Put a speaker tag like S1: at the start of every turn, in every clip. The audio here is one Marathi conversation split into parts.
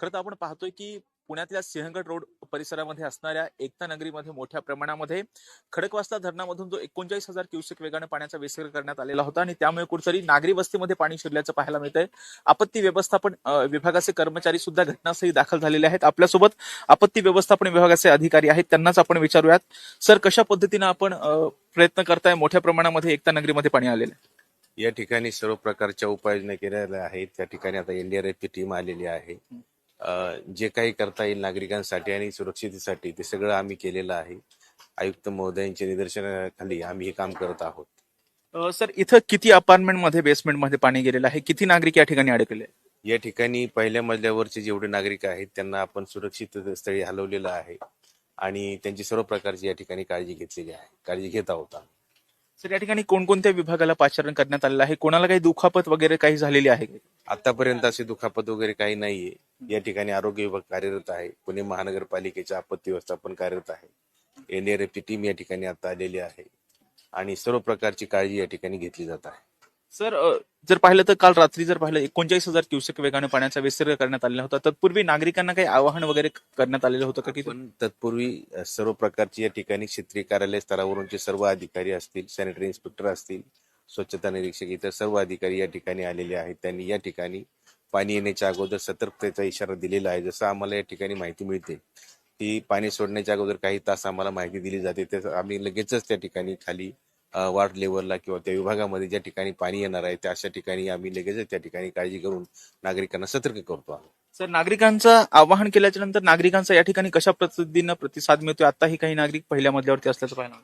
S1: खरं तर आपण पाहतोय की पुण्यातल्या सिंहगड रोड परिसरामध्ये असणाऱ्या एकता नगरीमध्ये मोठ्या प्रमाणामध्ये खडकवासला धरणामधून जो 39,000 क्युसेक वेगाने पाण्याचा विसर्ग करण्यात आलेला होता आणि त्यामुळे कुठेतरी नागरी वस्तीमध्ये पाणी शिरल्याचं पाहायला मिळतंय. आपत्ती व्यवस्थापन विभागाचे कर्मचारी सुद्धा घटनास्थळी दाखल झालेले आहेत. आपल्यासोबत आपत्ती व्यवस्थापन विभागाचे अधिकारी आहेत, त्यांनाच आपण विचारूयात. सर, कशा पद्धतीने आपण प्रयत्न करताय? मोठ्या प्रमाणामध्ये एकता नगरीमध्ये पाणी आलेलं आहे.
S2: या ठिकाणी सर्व प्रकारच्या उपाययोजना केलेल्या आहेत. त्या ठिकाणी आता एनडीआरएफची टीम आलेली आहे. जे काही करता येईल नागरिकांसाठी आणि सुरक्षितेसाठी ते सगळं आम्ही केलेलं आहे. आयुक्त महोदयांच्या निदर्शनाखाली आम्ही हे काम करत आहोत.
S1: सर, इथं किती अपार्टमेंटमध्ये बेसमेंटमध्ये पाणी गेलेलं आहे? किती नागरिक या ठिकाणी अडकले आहेत?
S2: या ठिकाणी पहिल्या मजल्यावरचे जेवढे नागरिक आहेत त्यांना आपण सुरक्षित स्थळी हलवलेलं आहे आणि त्यांची सर्व प्रकारची या ठिकाणी काळजी घेतलेली आहे, काळजी घेत आहोत आम्ही.
S1: सर, या ठिकाणी कोणकोणत्या विभागाला पाचारण करण्यात आलेलं आहे? कोणाला काही दुखापत वगैरे काही झालेली आहे का?
S2: आतापर्यंत अशी दुखापत वगैरे काही नाहीये. या ठिकाणी आरोग्य विभाग कार्यरत आहे. पुणे महानगरपालिकेच्या आपत्ती व्यवस्थापन कार्यरत आहे. एनडीआरएफची टीम या ठिकाणी आता आलेली आहे आणि सर्व प्रकारची काळजी या ठिकाणी घेतली जात आहे.
S1: सर, जर पाहिलं तर काल रात्री जर पाहिलं 39,000 क्युसेक वेगाने पाण्याचा विसर्ग करण्यात आलेला होता. तत्पूर्वी नागरिकांना काही आवाहन वगैरे करण्यात आलेलं होतं का? की
S2: पण तत्पूर्वी सर्व प्रकारची या ठिकाणी क्षेत्रीय कार्यालय स्तरावरूनचे सर्व अधिकारी असतील, सॅनिटरी इन्स्पेक्टर असतील, स्वच्छता निरीक्षक, इतर सर्व अधिकारी या ठिकाणी आलेले आहेत. त्यांनी या ठिकाणी पाणी येण्याच्या अगोदर सतर्कतेचा इशारा दिलेला आहे. जसं आम्हाला या ठिकाणी माहिती मिळते की पाणी सोडण्याच्या अगोदर काही तास आम्हाला माहिती दिली जाते, तर आम्ही लगेचच त्या ठिकाणी खाली वार्ड लेवलला किंवा त्या विभागामध्ये ज्या ठिकाणी पाणी येणार आहे त्या अशा ठिकाणी आम्ही लगेचच त्या ठिकाणी काळजी करून नागरिकांना सतर्क करतो आहोत.
S1: सर, नागरिकांचं आवाहन केल्याच्या नंतर नागरिकांचा या ठिकाणी कशा पद्धतीनं प्रतिसाद मिळतोय? आताही काही नागरिक पहिल्या मजल्यावरती असल्याचं पाहिलं.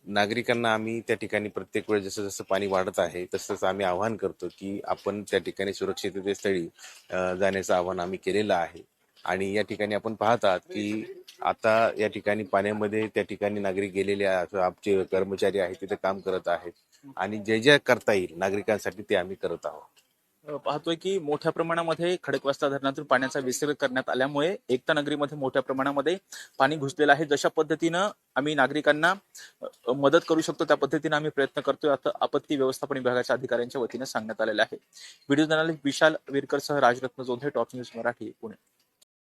S2: नागरिकांना आम्ही त्या ठिकाणी प्रत्येक वेळ जसं जसं पाणी वाढत आहे तसंच आम्ही आवाहन करतो की आपण त्या ठिकाणी सुरक्षिततेस्थळी जाण्याचं आवाहन आम्ही केलेलं आहे. आणि या ठिकाणी आपण पाहत आहात की आता या ठिकाणी पाण्यामध्ये त्या ठिकाणी नागरिक गेलेले आमचे कर्मचारी आहेत तिथे काम करत आहेत आणि जे जे करता येईल नागरिकांसाठी ते आम्ही करत आहोत.
S1: पाहतोय की मोठ्या प्रमाणामध्ये खडकवासला धरणातून पाण्याचा विसर्ग करण्यात आल्यामुळे एकता नगरीमध्ये मोठ्या प्रमाणामध्ये पाणी घुसलेलं आहे. जशा पद्धतीनं आम्ही नागरिकांना मदत करू शकतो त्या पद्धतीने आम्ही प्रयत्न करतोय, आता आपत्ती व्यवस्थापन विभागाच्या अधिकाऱ्यांच्या वतीने सांगण्यात आलेलं आहे. व्हिडिओ जर्नलिस्ट विशाल विरकरसह राजरत्न जोंधे, टॉप न्यूज मराठी, पुणे.